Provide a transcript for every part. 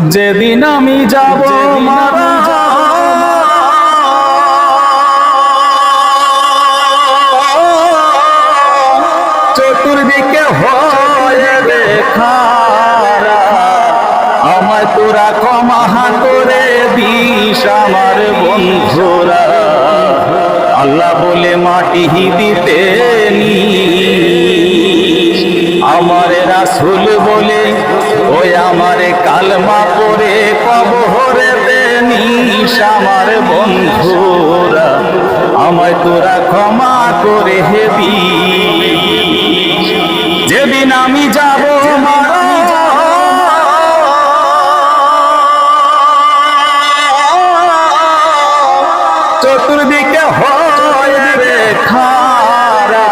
যেদিন আমি যাব মারা চতুর্দিকে হয়ে দেখারা আমায় তোরা ক্ষমা করে দিস আমার বন্ধুরা। আল্লাহ বলে মাটি দিতে আমার রাসূল বলে ওই আমারে কালমা পড়ে কবরে নিস আমার বন্ধুরা। আমায় তোরা ক্ষমা করে দিস। যেদিন আমি যাব মারা চতুর্দিকে হয়ে রেখারা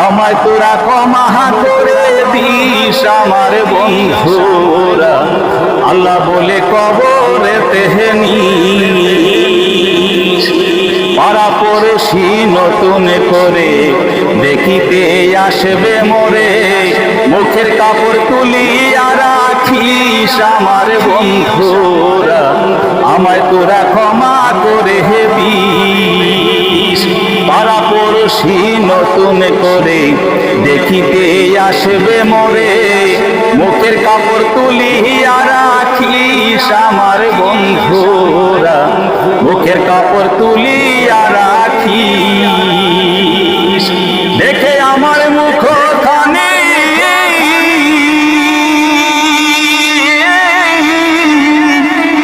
আমায় তোরা ক্ষমা করে দিস আমার বন্ধুরা। আল্লাহ বলে কবরে নিস। পাড়া পড়শি নতুন করে দেখিতে আসবে মোরে, মুখের কাপড় তুলিয়া রাখিস আমার বন্ধুরা। আমায় তোরা ক্ষমা করে দিস। পাড়া পড়শি নতুন করে দেখিতে আসবে মোরে, মুখের কাপড় তুলিয়া রাখিস আমার বন্ধুরা। মুখের কাপড় তুলিয়া রাখিস। দেখে আমার মুখখানি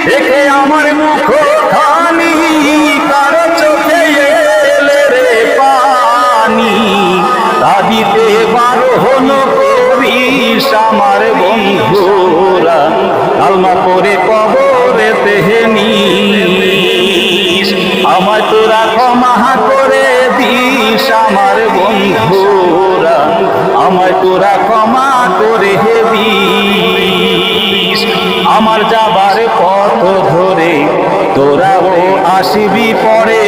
দেখে আমার মুখখানি কারো চোখে এলে রে পানি, তা দিতে বারণ করিস আমার বন্ধুরা। কালমা পড়ে কবরে নিস। আমায় তোরা ক্ষমা করে দিস আমার বন্ধুরা। আমায় তোরা ক্ষমা করে দিস। আমার যাবার পথ ধরে তোরাও আসবি পরে,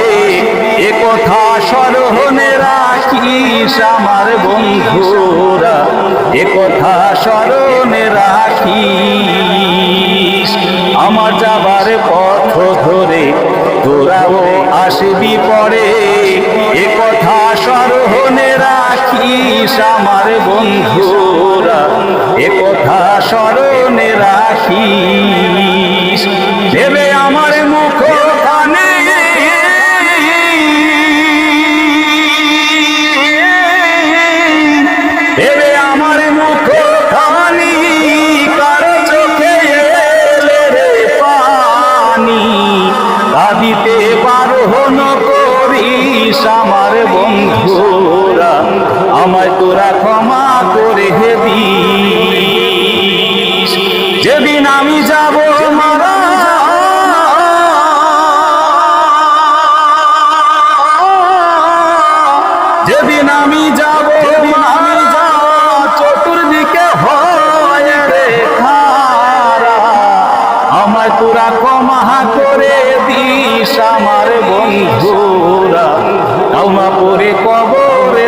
এ কথা স্মরণে রাখিস আমার বন্ধুরা। এ কথা স্মরণে রাখিস। আমার যাবার পথ ধরে তোরাও আসবি পরে, এ কথা স্মরণে রাখিস আমার বন্ধুরা। এ কথা স্মরণে রাখিস। দেবে আমার মুখখানি দেবে আমার মুখখানি কারো চোখে এলে রে পানি, তা দিতে বারণ করিস আমার বন্ধুরা। আমায় তোরা ক্ষমা করে দিস। যেদিন আমি যাব মারা যেদিন আমি যাব মারা চতুর্দিকে হয়ে রেখারা আমায় তোরা ক্ষমা করে দিস আমার বন্ধুরা। ক্ষমা করে কবরে